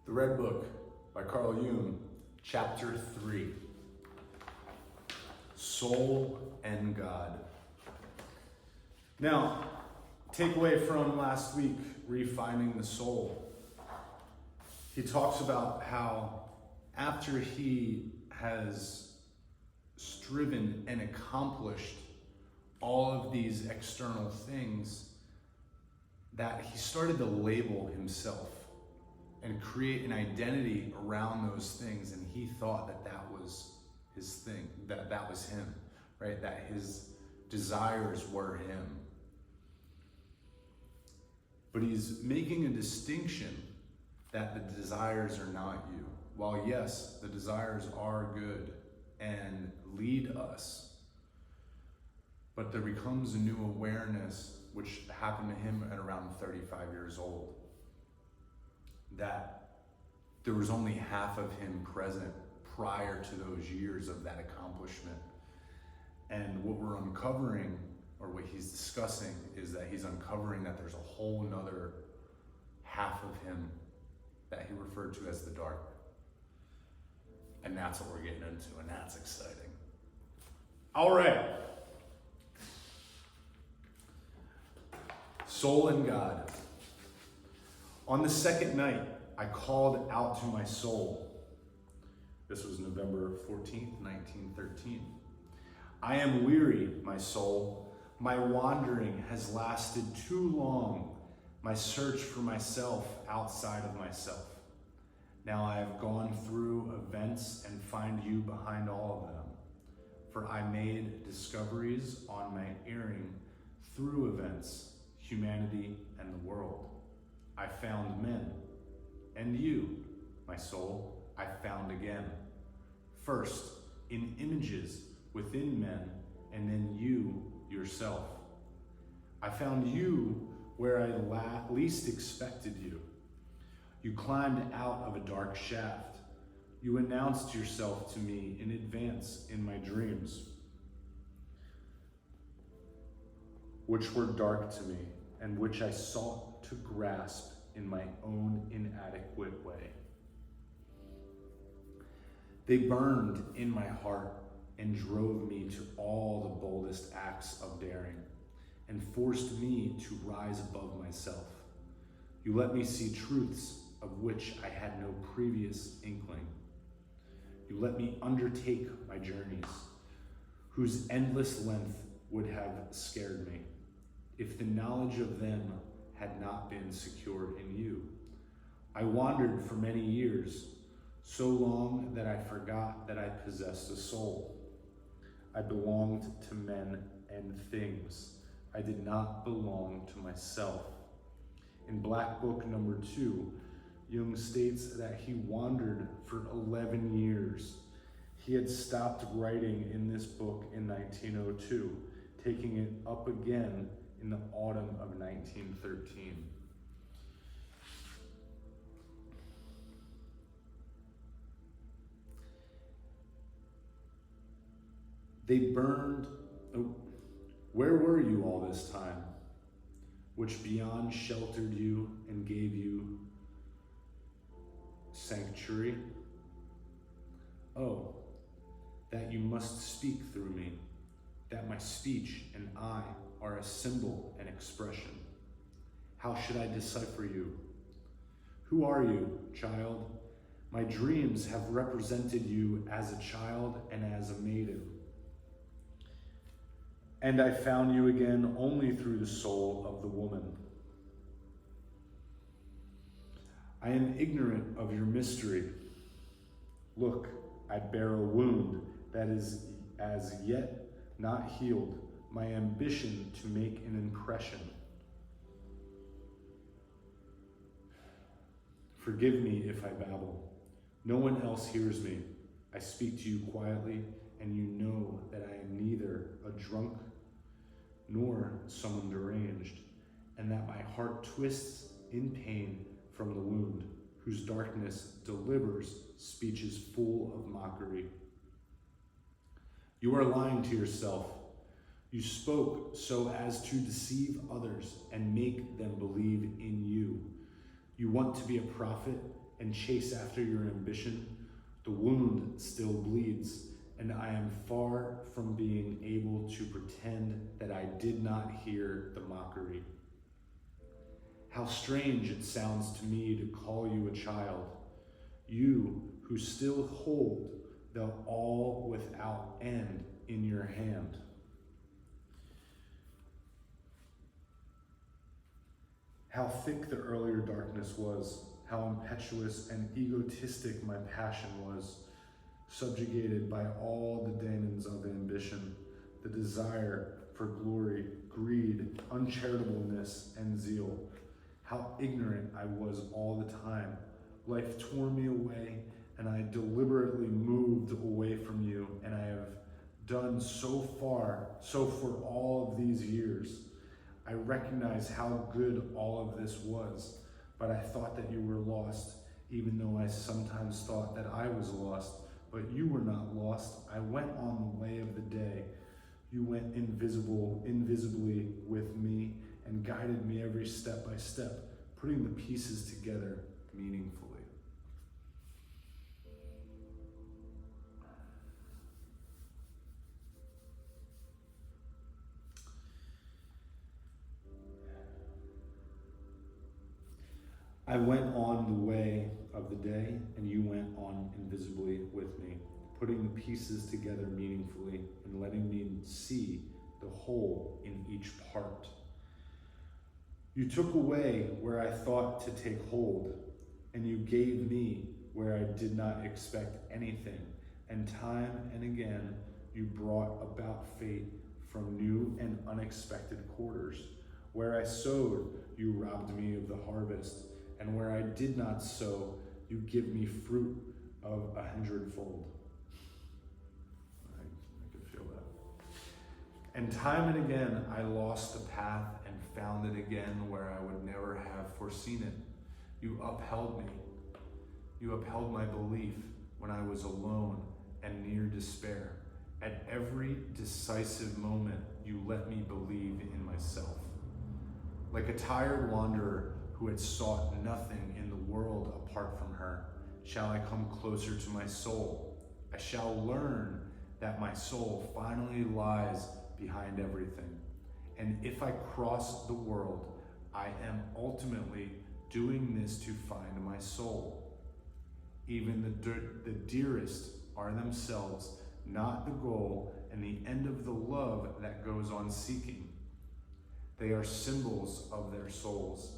The Red Book by Carl Jung, Chapter 3, Soul and God. Now, takeaway from last week, refining the soul. He talks about how after he has striven and accomplished all of these external things, that he started to label himself and create an identity around those things, and he thought that that was his thing, that was him, right? That his desires were him. But he's making a distinction that the desires are not you. While yes, the desires are good and lead us, but there becomes a new awareness, which happened to him at around 35 years old, that there was only half of him present prior to those years of that accomplishment. And what we're uncovering, or what he's discussing, is that he's uncovering that there's a whole nother half of him that he referred to as the dark. And that's what we're getting into, and that's exciting. All right. Soul and God. On the second night, I called out to my soul. This was November 14th, 1913. I am weary, my soul. My wandering has lasted too long. My search for myself outside of myself. Now I have gone through events and find you behind all of them. For I made discoveries on my erring through events, humanity, and the world. I found men, and you, my soul, I found again. First, in images within men, and then you yourself. I found you where I least expected you. You climbed out of a dark shaft. You announced yourself to me in advance in my dreams, which were dark to me, and which I sought to grasp in my own inadequate way. They burned in my heart and drove me to all the boldest acts of daring, and forced me to rise above myself. You let me see truths of which I had no previous inkling. You let me undertake my journeys, whose endless length would have scared me, if the knowledge of them had not been secured in you. I wandered for many years, so long that I forgot that I possessed a soul. I belonged to men and things. I did not belong to myself. In Black Book number 2, Jung states that he wandered for 11 years. He had stopped writing in this book in 1902, taking it up again in the autumn of 1913. They burned, where were you all this time, which beyond sheltered you and gave you sanctuary? Oh, that you must speak through me, that my speech and I are a symbol and expression. How should I decipher you? Who are you, child? My dreams have represented you as a child and as a maiden. And I found you again only through the soul of the woman. I am ignorant of your mystery. Look, I bear a wound that is as yet not healed, my ambition to make an impression. Forgive me if I babble. No one else hears me. I speak to you quietly, and you know that I am neither a drunk nor someone deranged, and that my heart twists in pain from the wound, whose darkness delivers speeches full of mockery. You are lying to yourself. You spoke so as to deceive others and make them believe in you. You want to be a prophet and chase after your ambition, the wound still bleeds, and I am far from being able to pretend that I did not hear the mockery. How strange it sounds to me to call you a child, you who still hold the all without end in your hand. How thick the earlier darkness was, how impetuous and egotistic my passion was, subjugated by all the demons of ambition, the desire for glory, greed, uncharitableness, and zeal. How ignorant I was all the time. Life tore me away, and I deliberately moved away from you, and I have done so for all of these years. I recognize how good all of this was, but I thought that you were lost, even though I sometimes thought that I was lost. But you were not lost. I went on the way of the day. You went invisibly with me and guided me every step by step, putting the pieces together meaningfully. I went on the way of the day, and you went on invisibly with me, putting the pieces together meaningfully and letting me see the whole in each part. You took away where I thought to take hold, and you gave me where I did not expect anything, and time and again you brought about fate from new and unexpected quarters. Where I sowed, you robbed me of the harvest, and where I did not sow, you give me fruit of 100-fold. I can feel that. And time and again, I lost the path and found it again where I would never have foreseen it. You upheld me. You upheld my belief when I was alone and near despair. At every decisive moment, you let me believe in myself. Like a tired wanderer who had sought nothing in the world apart from her, shall I come closer to my soul. I shall learn that my soul finally lies behind everything. And if I cross the world, I am ultimately doing this to find my soul. Even the dearest are themselves not the goal and the end of the love that goes on seeking. They are symbols of their souls.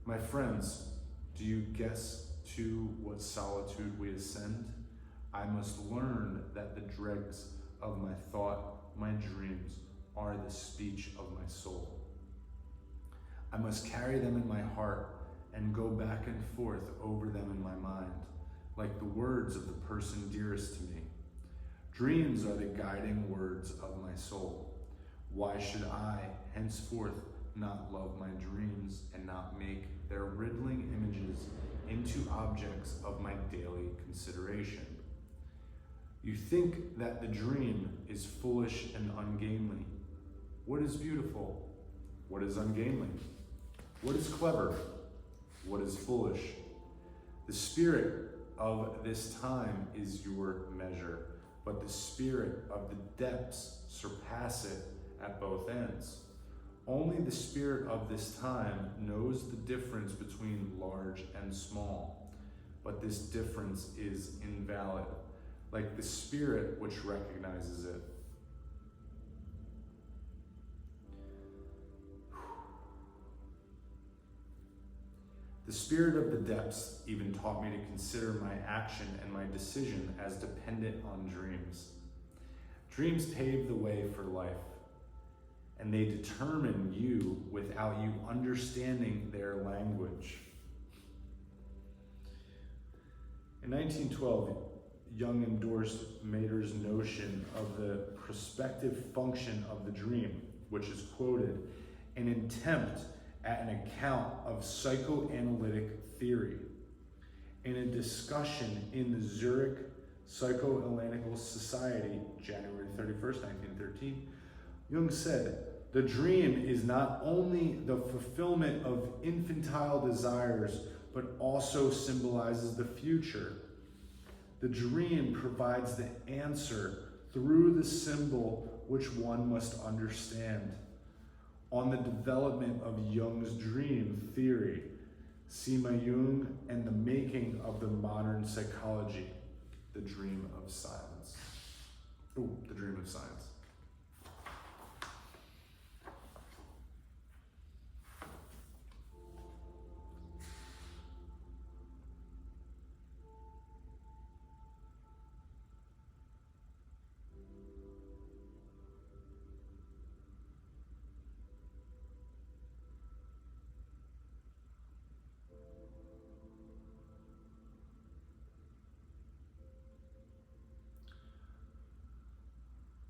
My friends, do you guess to what solitude we ascend? I must learn that the dregs of my thought, my dreams, are the speech of my soul. I must carry them in my heart and go back and forth over them in my mind, like the words of the person dearest to me. Dreams are the guiding words of my soul. Why should I henceforth not love my dreams and not make their riddling images into objects of my daily consideration? You think that the dream is foolish and ungainly. What is beautiful? What is ungainly? What is clever? What is foolish? The spirit of this time is your measure, but the spirit of the depths surpass it at both ends. Only the spirit of this time knows the difference between large and small, but this difference is invalid, like the spirit which recognizes it. The spirit of the depths even taught me to consider my action and my decision as dependent on dreams. Dreams pave the way for life, and they determine you without you understanding their language. In 1912, Jung endorsed Mater's notion of the prospective function of the dream, which is quoted, an attempt at an account of psychoanalytic theory. In a discussion in the Zurich Psychoanalytical Society, January 31st, 1913, Jung said, "The dream is not only the fulfillment of infantile desires, but also symbolizes the future. The dream provides the answer through the symbol which one must understand. On the development of Jung's dream theory, see my Jung and the making of the modern psychology, the dream of silence. Ooh, the dream of science.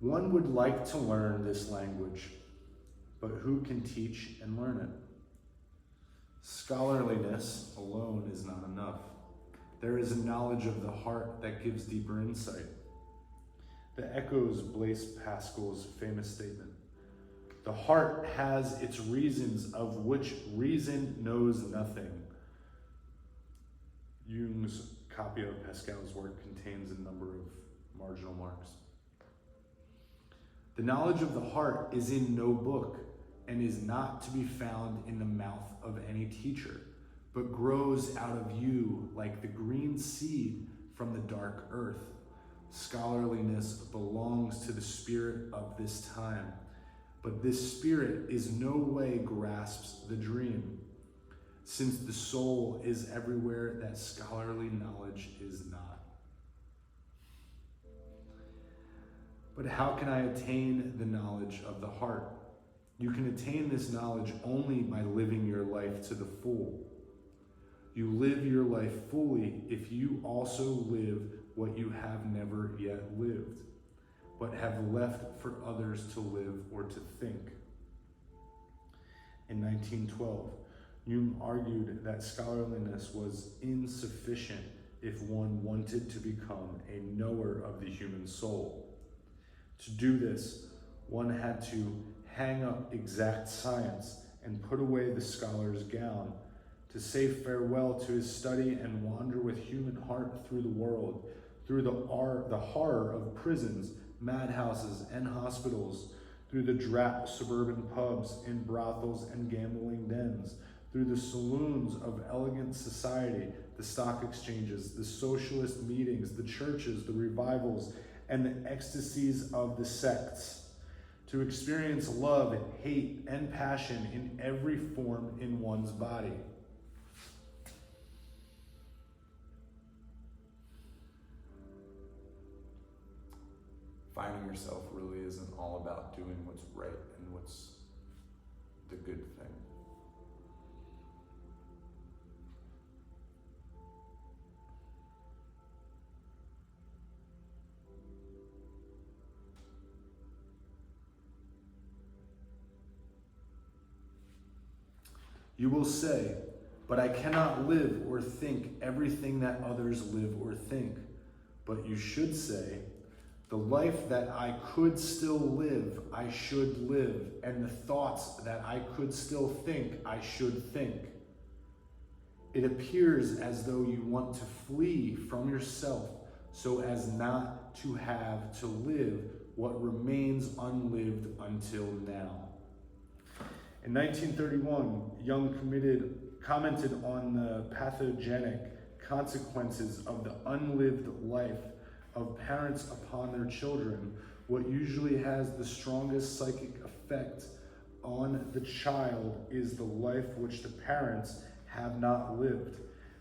One would like to learn this language, but who can teach and learn it? Scholarliness alone is not enough. There is a knowledge of the heart that gives deeper insight. The echoes Blaise Pascal's famous statement. The heart has its reasons of which reason knows nothing. Jung's copy of Pascal's work contains a number of marginal marks. The knowledge of the heart is in no book and is not to be found in the mouth of any teacher, but grows out of you like the green seed from the dark earth. Scholarliness belongs to the spirit of this time, but this spirit is no way grasps the dream, since the soul is everywhere that scholarly knowledge is not. But how can I attain the knowledge of the heart? You can attain this knowledge only by living your life to the full. You live your life fully if you also live what you have never yet lived, but have left for others to live or to think. In 1912, Jung argued that scholarliness was insufficient if one wanted to become a knower of the human soul. To do this, one had to hang up exact science and put away the scholar's gown, to say farewell to his study and wander with human heart through the world, through the horror of prisons, madhouses, and hospitals, through the drab suburban pubs and brothels and gambling dens, through the saloons of elegant society, the stock exchanges, the socialist meetings, the churches, the revivals, and the ecstasies of the sects, to experience love, hate, and passion in every form in one's body. Finding yourself really isn't all about doing what's right and what's the good thing. You will say, but I cannot live or think everything that others live or think. But you should say, the life that I could still live, I should live, and the thoughts that I could still think, I should think. It appears as though you want to flee from yourself so as not to have to live what remains unlived until now. In 1931, Jung commented on the pathogenic consequences of the unlived life of parents upon their children. What usually has the strongest psychic effect on the child is the life which the parents have not lived.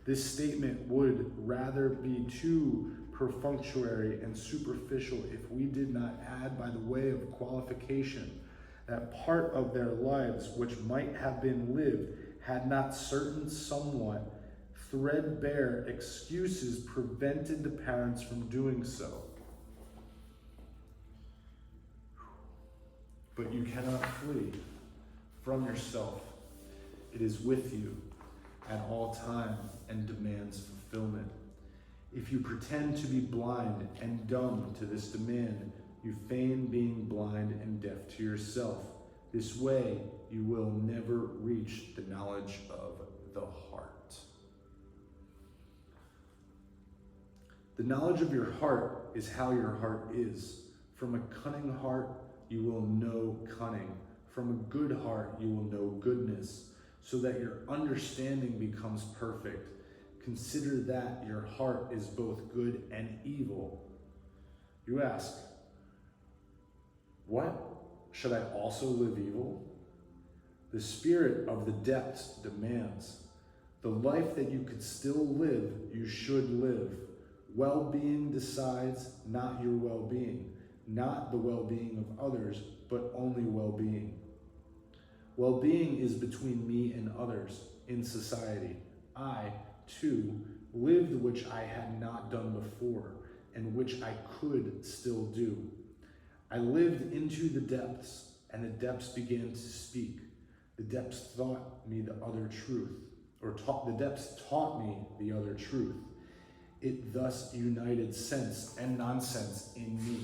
This statement would rather be too perfunctory and superficial if we did not add by the way of qualification that part of their lives which might have been lived had not certain somewhat threadbare excuses prevented the parents from doing so. But you cannot flee from yourself. It is with you at all time and demands fulfillment. If you pretend to be blind and dumb to this demand, you feign being blind and deaf to yourself. This way, you will never reach the knowledge of the heart. The knowledge of your heart is how your heart is. From a cunning heart you will know cunning. From a good heart you will know goodness, so that your understanding becomes perfect. Consider that your heart is both good and evil. You ask, what? Should I also live evil? The spirit of the depths demands. The life that you could still live, you should live. Well-being decides not your well-being, not the well-being of others, but only well-being. Well-being is between me and others in society. I, too, lived which I had not done before, and which I could still do. I lived into the depths, and the depths began to speak. The depths taught me the other truth, the depths taught me the other truth. It thus united sense and nonsense in me.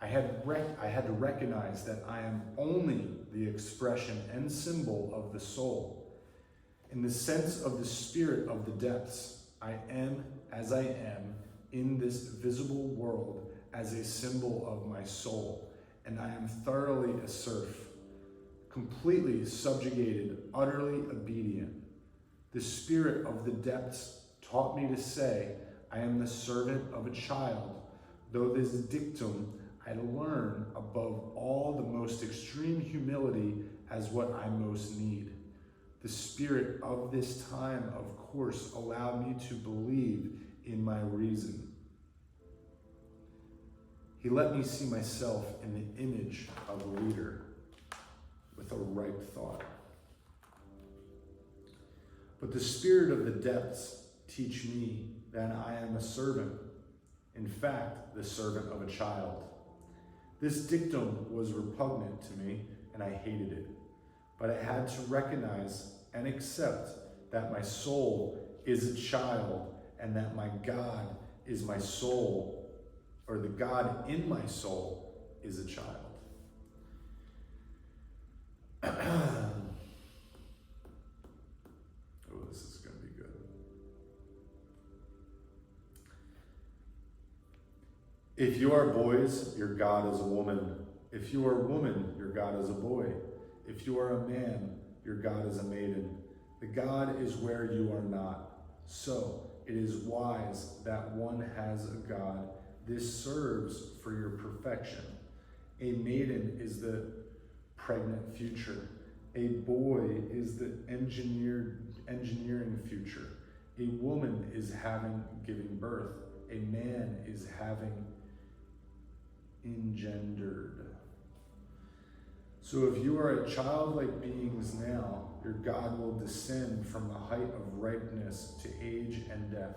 I had to recognize that I am only the expression and symbol of the soul. In the sense of the spirit of the depths, I am as I am in this visible world as a symbol of my soul, and I am thoroughly a serf, completely subjugated, utterly obedient. The spirit of the depths taught me to say, I am the servant of a child, though this dictum I learn above all the most extreme humility as what I most need. The spirit of this time, of course, allowed me to believe in my reason. He let me see myself in the image of a leader with a ripe thought. But the spirit of the depths teach me that I am a servant, in fact, the servant of a child. This dictum was repugnant to me, and I hated it. But I had to recognize and accept that my soul is a child, and that my God is my soul, or the God in my soul is a child. Oh, this is going to be good. If you are boys, your God is a woman. If you are a woman, your God is a boy. If you are a man, your God is a maiden. The God is where you are not. So it is wise that one has a God. This serves for your perfection. A maiden is the pregnant future. A boy is the engineering future. A woman is giving birth. A man is having engendered. So if you are a childlike beings now, your God will descend from the height of ripeness to age and death.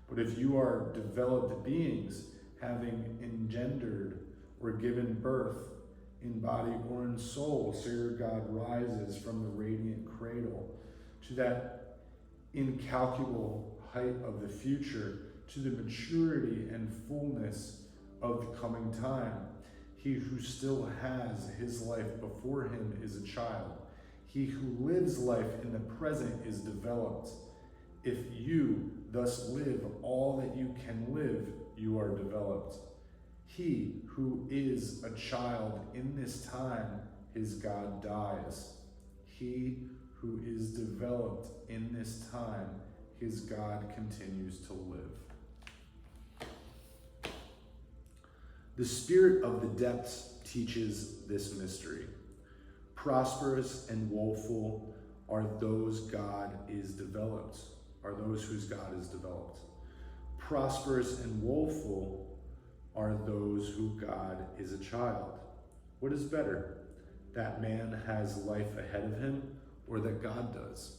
But if you are developed beings, having engendered or given birth in body or in soul, so your God rises from the radiant cradle to that incalculable height of the future, to the maturity and fullness of the coming time. He who still has his life before him is a child. He who lives life in the present is developed. If you thus live all that you can live, you are developed. He who is a child in this time, his God dies. He who is developed in this time, his God continues to live. The spirit of the depths teaches this mystery. Prosperous and woeful are those whose God is developed. Prosperous and woeful are those who God is a child. What is better, that man has life ahead of him, or that God does?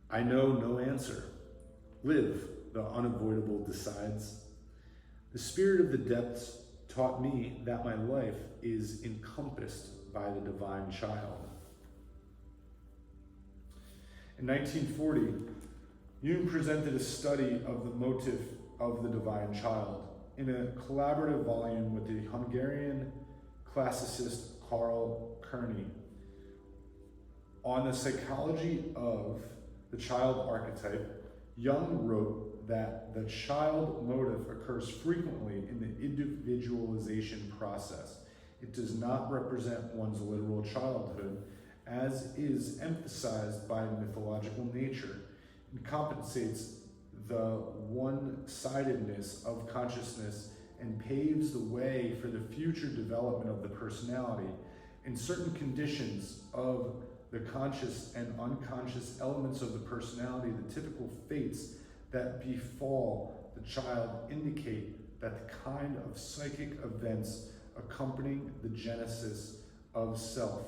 I know no answer. Live, the unavoidable decides. The spirit of the depths taught me that my life is encompassed by the divine child. In 1940, Jung presented a study of the motif of the divine child in a collaborative volume with the Hungarian classicist Karl Kearney on the psychology of the child archetype. Jung wrote that the child motive occurs frequently in the individualization process. It does not represent one's literal childhood, as is emphasized by mythological nature. It compensates the one-sidedness of consciousness and paves the way for the future development of the personality. In certain conditions of the conscious and unconscious elements of the personality, the typical fates that befall the child indicate that the kind of psychic events accompanying the genesis of self.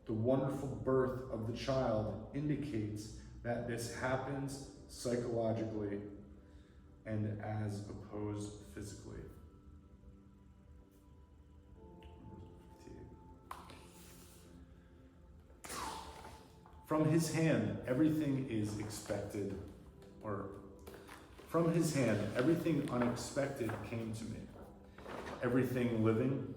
The wonderful birth of the child indicates that this happens psychologically and as opposed physically. From his hand, everything is expected, or from his hand, everything unexpected came to me. Everything living.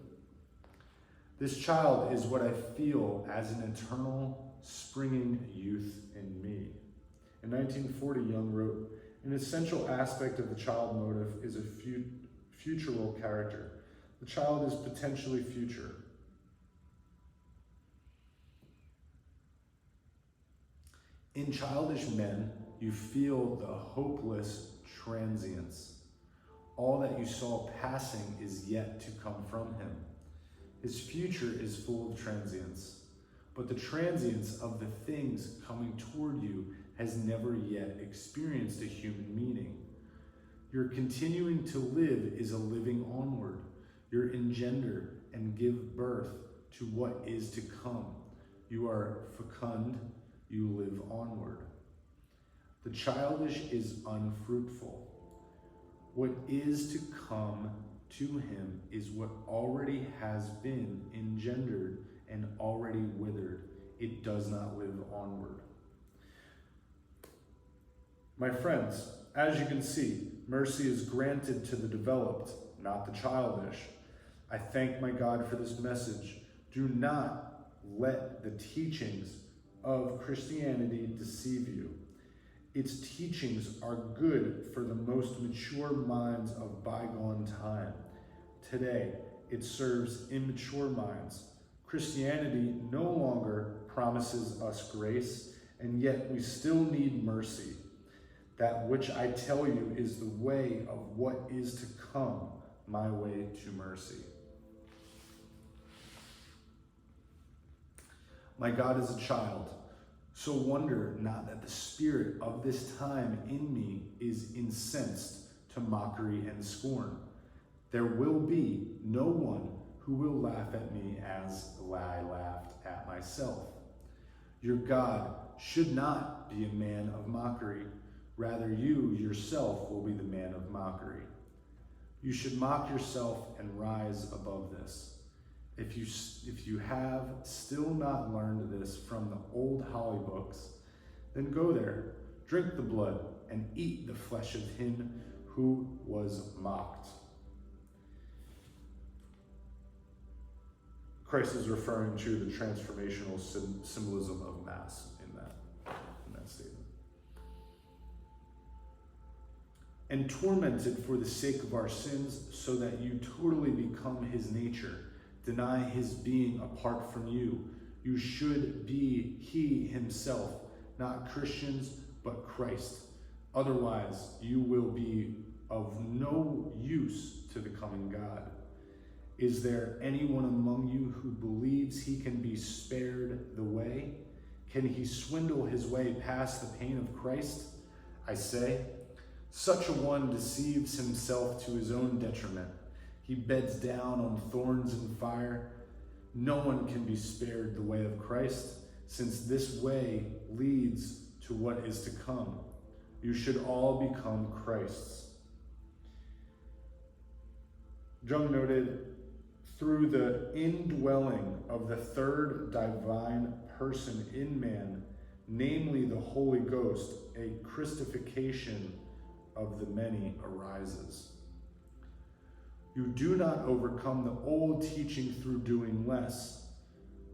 This child is what I feel as an eternal springing youth in me. In 1940, Jung wrote, an essential aspect of the child motive is a futural character. The child is potentially future. In childish men, you feel the hopeless transience. All that you saw passing is yet to come from him. His future is full of transience, but the transience of the things coming toward you has never yet experienced a human meaning. Your continuing to live is a living onward. You engender and give birth to what is to come. You are fecund, you live onward. The childish is unfruitful. What is to come to him is what already has been engendered and already withered. It does not live onward. My friends, as you can see, mercy is granted to the developed, not the childish. I thank my God for this message. Do not let the teachings of Christianity deceive you. Its teachings are good for the most mature minds of bygone time. Today, it serves immature minds. Christianity no longer promises us grace, and yet we still need mercy. That which I tell you is the way of what is to come, my way to mercy. My God is a child, so wonder not that the spirit of this time in me is incensed to mockery and scorn. There will be no one who will laugh at me as I laughed at myself. Your God should not be a man of mockery. Rather, you yourself will be the man of mockery. You should mock yourself and rise above this. If you have still not learned this from the old holly books, then go there, drink the blood, and eat the flesh of him who was mocked. Christ is referring to the transformational symbolism of Mass in that statement. And tormented for the sake of our sins, so that you totally become his nature, deny his being apart from you. You should be he himself, not Christians, but Christ. Otherwise, you will be of no use to the coming God. Is there anyone among you who believes he can be spared the way? Can he swindle his way past the pain of Christ? I say, such a one deceives himself to his own detriment. He beds down on thorns and fire. No one can be spared the way of Christ, since this way leads to what is to come. You should all become Christ's. Jung noted, through the indwelling of the third divine person in man, namely the Holy Ghost, a Christification of the many arises. You do not overcome the old teaching through doing less,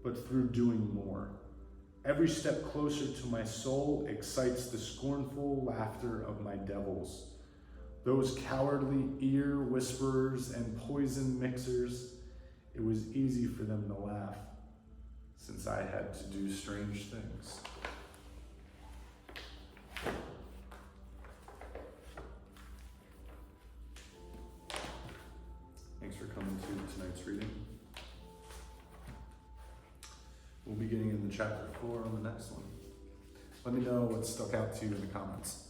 but through doing more. Every step closer to my soul excites the scornful laughter of my devils. Those cowardly ear whisperers and poison mixers, it was easy for them to laugh, since I had to do strange things. Thanks for coming to tonight's reading. We'll be getting into chapter 4 on the next one. Let me know what stuck out to you in the comments.